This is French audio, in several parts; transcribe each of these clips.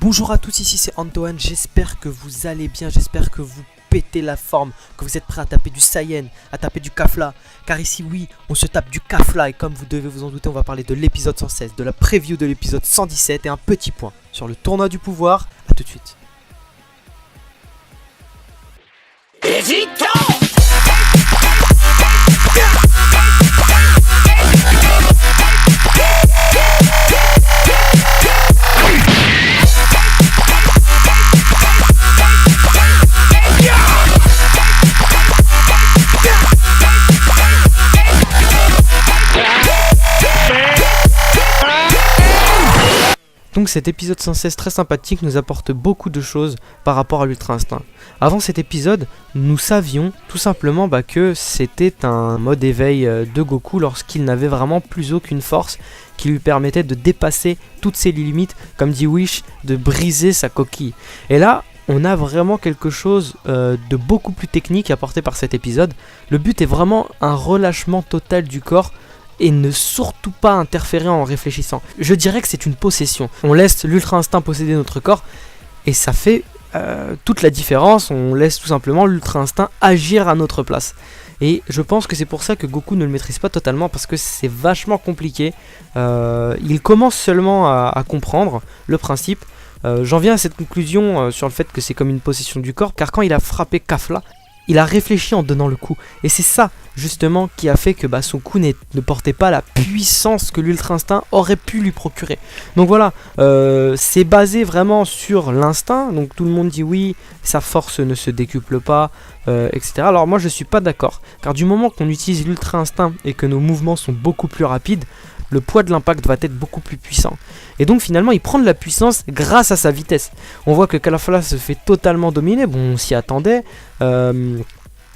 Bonjour à tous, ici c'est Antoine, j'espère que vous allez bien, j'espère que vous pétez la forme, que vous êtes prêts à taper du Saiyan, à taper du Kafla. Car ici oui, on se tape du Kafla et comme vous devez vous en douter, on va parler de l'épisode 116, de la preview de l'épisode 117 et un petit point sur le tournoi du pouvoir. A tout de suite. Donc cet épisode 116 très sympathique nous apporte beaucoup de choses par rapport à l'Ultra Instinct. Avant cet épisode, nous savions tout simplement que c'était un mode éveil de Goku lorsqu'il n'avait vraiment plus aucune force qui lui permettait de dépasser toutes ses limites, comme dit Wish, de briser sa coquille. Et là, on a vraiment quelque chose de beaucoup plus technique apporté par cet épisode. Le but est vraiment un relâchement total du corps et ne surtout pas interférer en réfléchissant. Je dirais que c'est une possession. On laisse l'Ultra Instinct posséder notre corps et ça fait toute la différence. On laisse tout simplement l'Ultra Instinct agir à notre place. Et je pense que c'est pour ça que Goku ne le maîtrise pas totalement, parce que c'est vachement compliqué. Il commence seulement à comprendre le principe. J'en viens à cette conclusion sur le fait que c'est comme une possession du corps, car quand il a frappé Kafla, il a réfléchi en donnant le coup. Et c'est ça justement qui a fait que son coup ne portait pas la puissance que l'Ultra Instinct aurait pu lui procurer. Donc voilà, c'est basé vraiment sur l'instinct. Donc tout le monde dit oui, sa force ne se décuple pas, etc. Alors moi je suis pas d'accord, car du moment qu'on utilise l'Ultra Instinct et que nos mouvements sont beaucoup plus rapides, le poids de l'impact va être beaucoup plus puissant. Et donc finalement il prend de la puissance grâce à sa vitesse. On voit que Kafla se fait totalement dominer. Bon, on s'y attendait.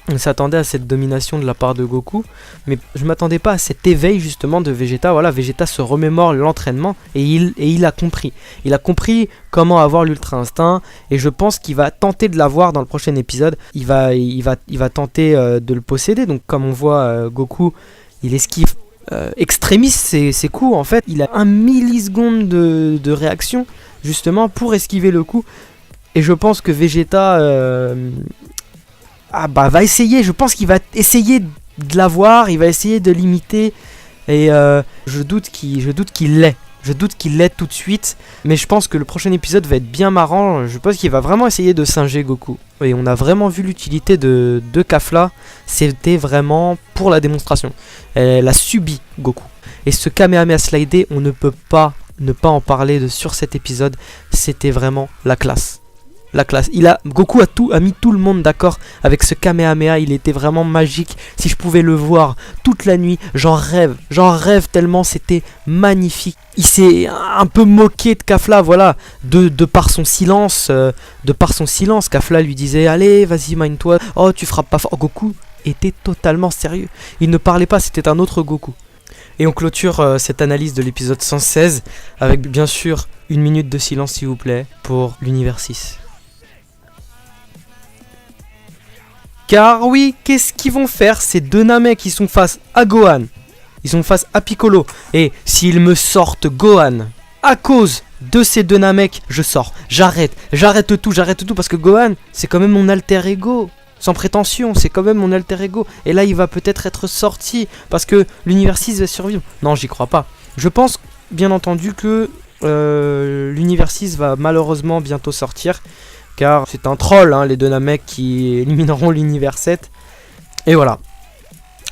On s'attendait à cette domination de la part de Goku. Mais je m'attendais pas à cet éveil justement de Vegeta. Voilà, Vegeta se remémore l'entraînement et il a compris. Il a compris comment avoir l'Ultra Instinct. Et je pense qu'il va tenter de l'avoir dans le prochain épisode. Il va tenter de le posséder. Donc comme on voit Goku, il esquive extrémiste ses coups. En fait il a 1 milliseconde de réaction justement pour esquiver le coup, et je pense que Vegeta va essayer, je pense qu'il va essayer de l'avoir, il va essayer de l'imiter, et je doute qu'il l'ait tout de suite, mais je pense que le prochain épisode va être bien marrant. Je pense qu'il va vraiment essayer de singer Goku. Et on a vraiment vu l'utilité de Kafla, c'était vraiment pour la démonstration. Elle a subi Goku. Et ce Kamehameha slidé, on ne peut pas ne pas en parler sur cet épisode, c'était vraiment la classe. La classe. Goku a mis tout le monde d'accord avec ce Kamehameha, il était vraiment magique. Si je pouvais le voir toute la nuit, j'en rêve tellement c'était magnifique. Il s'est un peu moqué de Kafla, voilà, de par son silence, Kafla lui disait allez, vas-y, mine-toi, oh tu frappes pas fort. Goku était totalement sérieux, il ne parlait pas, c'était un autre Goku. Et on clôture cette analyse de l'épisode 116 avec bien sûr 1 minute de silence s'il vous plaît pour l'univers 6. Car oui, qu'est-ce qu'ils vont faire ces deux Namek qui sont face à Gohan? Ils sont face à Piccolo. Et s'ils me sortent Gohan à cause de ces deux Namek, je sors. J'arrête tout parce que Gohan, c'est quand même mon alter ego. Sans prétention, c'est quand même mon alter ego. Et là, il va peut-être être sorti parce que l'univers 6 va survivre. Non, j'y crois pas. Je pense bien entendu que l'univers 6 va malheureusement bientôt sortir. Car c'est un troll, les deux Namek qui élimineront l'univers 7. Et voilà.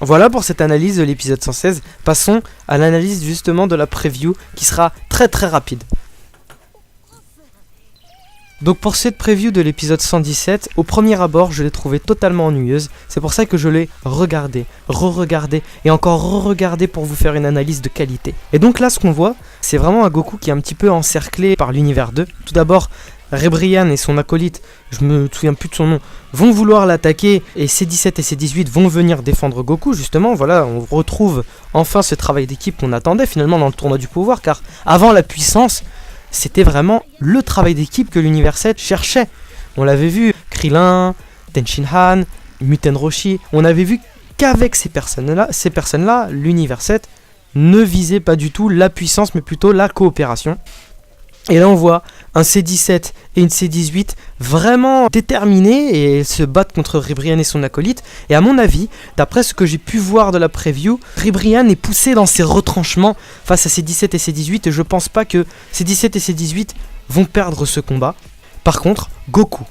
Voilà pour cette analyse de l'épisode 116. Passons à l'analyse justement de la preview qui sera très très rapide. Donc pour cette preview de l'épisode 117, au premier abord je l'ai trouvée totalement ennuyeuse. C'est pour ça que je l'ai regardée, re-regardée et encore re-regardée pour vous faire une analyse de qualité. Et donc là ce qu'on voit, c'est vraiment un Goku qui est un petit peu encerclé par l'univers 2. Tout d'abord, Rebrian et son acolyte, je me souviens plus de son nom, vont vouloir l'attaquer et C17 et C18 vont venir défendre Goku. Justement, voilà, on retrouve enfin ce travail d'équipe qu'on attendait finalement dans le tournoi du pouvoir, car avant la puissance, c'était vraiment le travail d'équipe que l'univers 7 cherchait. On l'avait vu, Krillin, Tenshinhan, Muten Roshi, on avait vu qu'avec ces personnes-là, l'univers 7 ne visait pas du tout la puissance mais plutôt la coopération. Et là on voit un C17 et une C18 vraiment déterminés et se battent contre Ribrianne et son acolyte. Et à mon avis, d'après ce que j'ai pu voir de la preview, Ribrianne est poussé dans ses retranchements face à C17 et C18 et je pense pas que C17 et C18 vont perdre ce combat. Par contre, Goku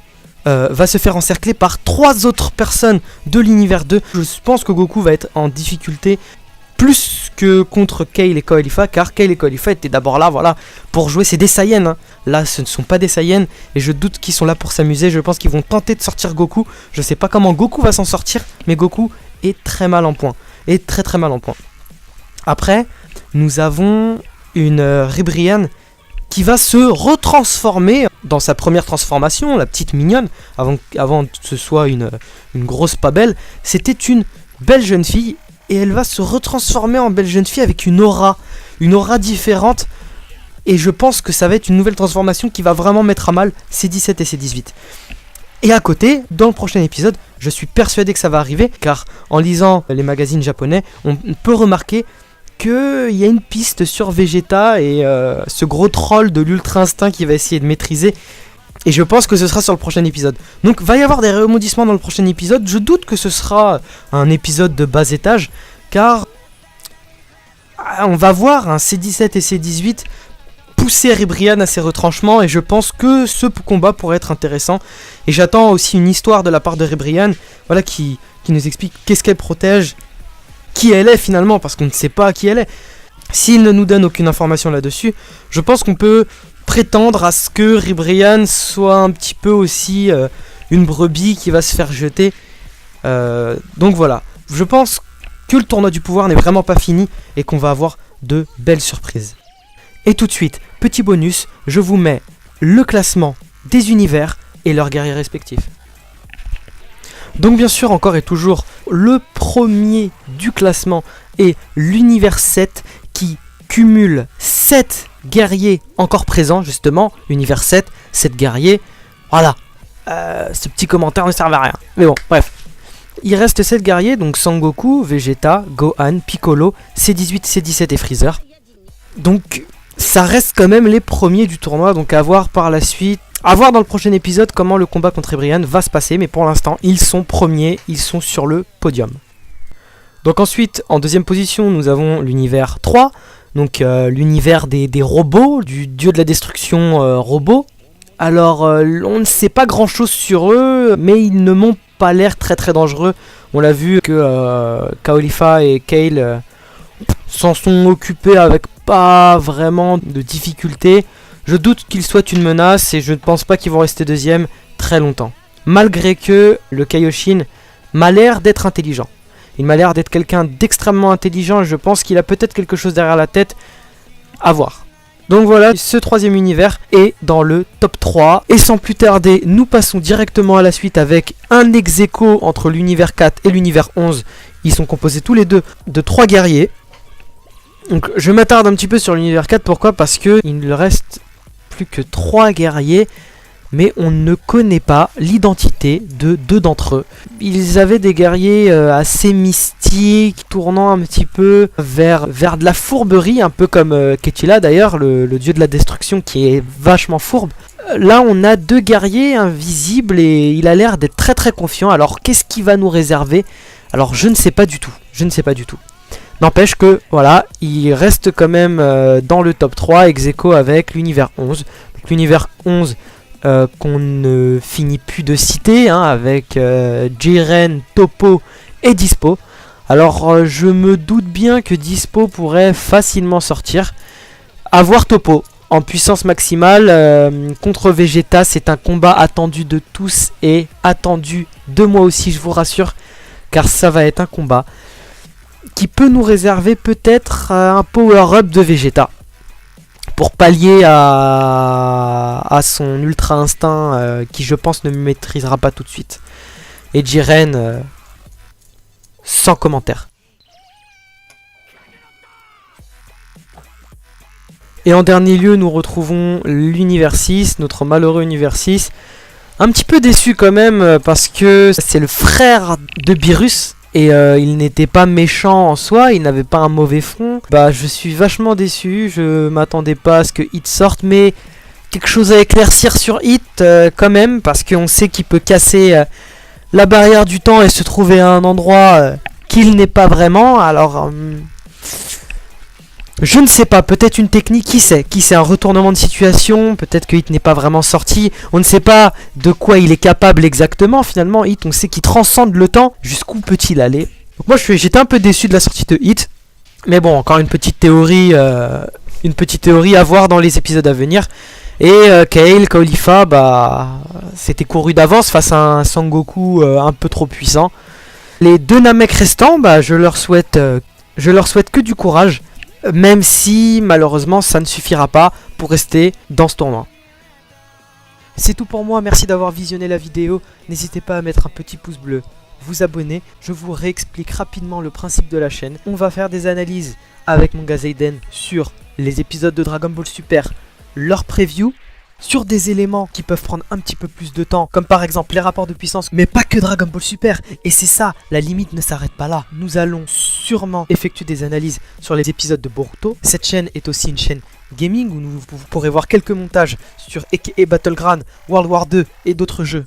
va se faire encercler par 3 autres personnes de l'univers 2. Je pense que Goku va être en difficulté plus que contre Kale et Koalifa, car Kale et Koalifa étaient d'abord là, voilà, pour jouer. C'est des Saiyans, hein. Là ce ne sont pas des Saiyans, et je doute qu'ils sont là pour s'amuser. Je pense qu'ils vont tenter de sortir Goku. Je sais pas comment Goku va s'en sortir, mais Goku est très mal en point, est très très mal en point. Après, nous avons une Ribrianne qui va se retransformer dans sa première transformation, la petite mignonne, avant que ce soit une grosse pas belle. C'était une belle jeune fille, et elle va se retransformer en belle jeune fille avec une aura différente, et je pense que ça va être une nouvelle transformation qui va vraiment mettre à mal C17 et C18. Et à côté, dans le prochain épisode, je suis persuadé que ça va arriver, car en lisant les magazines japonais, on peut remarquer qu'il y a une piste sur Vegeta et ce gros troll de l'Ultra Instinct qui va essayer de maîtriser. Et je pense que ce sera sur le prochain épisode. Donc va y avoir des rebondissements dans le prochain épisode. Je doute que ce sera un épisode de bas étage, car on va voir un C17 et C18 pousser Ribrianne à ses retranchements, et je pense que ce combat pourrait être intéressant. Et j'attends aussi une histoire de la part de Ribrianne, voilà, qui nous explique qu'est-ce qu'elle protège, qui elle est finalement, parce qu'on ne sait pas qui elle est. S'il ne nous donne aucune information là-dessus, je pense qu'on peut prétendre à ce que Ribrianne soit un petit peu aussi une brebis qui va se faire jeter. Donc voilà, je pense que le tournoi du pouvoir n'est vraiment pas fini et qu'on va avoir de belles surprises. Et tout de suite, petit bonus, je vous mets le classement des univers et leurs guerriers respectifs. Donc bien sûr, encore et toujours, le premier du classement est l'univers 7 qui cumule 7 guerriers encore présents, justement. Univers 7, 7 guerriers. Voilà, ce petit commentaire ne servait à rien. Mais bon, bref. Il reste 7 guerriers, donc Sangoku, Vegeta, Gohan, Piccolo, C18, C17 et Freezer. Donc ça reste quand même les premiers du tournoi, donc à voir par la suite. À voir dans le prochain épisode comment le combat contre Ribrianne va se passer, mais pour l'instant, ils sont premiers, ils sont sur le podium. Donc ensuite, en deuxième position, nous avons l'univers 3, donc l'univers des robots, du dieu de la destruction robot. Alors, on ne sait pas grand chose sur eux, mais ils ne m'ont pas l'air très très dangereux. On l'a vu que Koalifa et Kale s'en sont occupés avec pas vraiment de difficultés. Je doute qu'ils soient une menace et je ne pense pas qu'ils vont rester deuxième très longtemps. Malgré que le Kaioshin m'a l'air d'être intelligent. Il m'a l'air d'être quelqu'un d'extrêmement intelligent et je pense qu'il a peut-être quelque chose derrière la tête à voir. Donc voilà, ce troisième univers est dans le top 3. Et sans plus tarder, nous passons directement à la suite avec un ex-aequo entre l'univers 4 et l'univers 11. Ils sont composés tous les deux de 3 guerriers. Donc je m'attarde un petit peu sur l'univers 4, pourquoi ? Parce que il ne reste plus que 3 guerriers, mais on ne connaît pas l'identité de 2 d'entre eux. Ils avaient des guerriers assez mystiques, tournant un petit peu vers de la fourberie, un peu comme Ketila d'ailleurs, le dieu de la destruction qui est vachement fourbe. Là on a 2 guerriers invisibles et il a l'air d'être très très confiant. Alors qu'est-ce qu'il va nous réserver ? Alors je ne sais pas du tout, N'empêche que voilà, il reste quand même dans le top 3 ex aequo avec l'univers 11. Donc, l'univers 11 qu'on ne finit plus de citer, hein, avec Jiren, Toppo et Dispo. Alors je me doute bien que Dispo pourrait facilement sortir. À voir Toppo en puissance maximale contre Vegeta, c'est un combat attendu de tous et attendu de moi aussi, je vous rassure, car ça va être un combat qui peut nous réserver peut-être un power-up de Vegeta pour pallier à son ultra instinct qui je pense ne maîtrisera pas tout de suite. Et Jiren sans commentaire. Et en dernier lieu, nous retrouvons l'univers 6, notre malheureux univers 6. Un petit peu déçu quand même parce que c'est le frère de Beerus. Et il n'était pas méchant en soi, il n'avait pas un mauvais front. Bah je suis vachement déçu, je m'attendais pas à ce que Hit sorte, mais quelque chose à éclaircir sur Hit quand même, parce qu'on sait qu'il peut casser la barrière du temps et se trouver à un endroit qu'il n'est pas vraiment. Alors, je ne sais pas, peut-être une technique, qui sait, un retournement de situation, peut-être que Hit n'est pas vraiment sorti, on ne sait pas de quoi il est capable exactement. Finalement, Hit, on sait qu'il transcende le temps, jusqu'où peut-il aller. Donc moi j'étais un peu déçu de la sortie de Hit, mais bon, encore une petite théorie à voir dans les épisodes à venir. Et Kale, Caulifla, c'était couru d'avance face à un Sangoku un peu trop puissant. Les deux Namek restants, je leur souhaite que du courage, même si malheureusement ça ne suffira pas pour rester dans ce tournoi. C'est tout pour moi, merci d'avoir visionné la vidéo, n'hésitez pas à mettre un petit pouce bleu, vous abonner, je vous réexplique rapidement le principe de la chaîne. On va faire des analyses avec mon Gazeiden sur les épisodes de Dragon Ball Super, leur preview, sur des éléments qui peuvent prendre un petit peu plus de temps, comme par exemple les rapports de puissance, mais pas que Dragon Ball Super. Et c'est ça, la limite ne s'arrête pas là. Nous allons sûrement effectuer des analyses sur les épisodes de Boruto. Cette chaîne est aussi une chaîne gaming où vous pourrez voir quelques montages sur Aka Battleground, World War 2 et d'autres jeux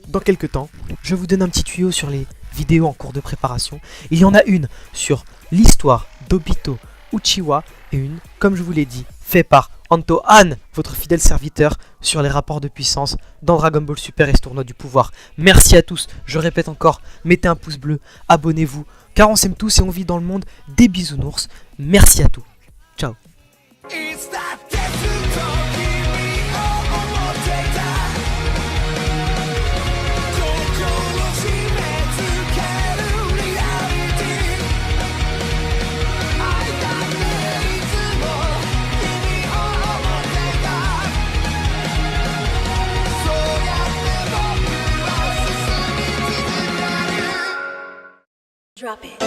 dans quelques temps. Je vous donne un petit tuyau sur les vidéos en cours de préparation. Il y en a une sur l'histoire d'Obito Uchiwa et une, comme je vous l'ai dit, fait par Anto Han, votre fidèle serviteur, sur les rapports de puissance dans Dragon Ball Super et ce tournoi du pouvoir. Merci à tous, je répète encore, mettez un pouce bleu, abonnez-vous, car on s'aime tous et on vit dans le monde des bisounours. Merci à tous, ciao. Drop it.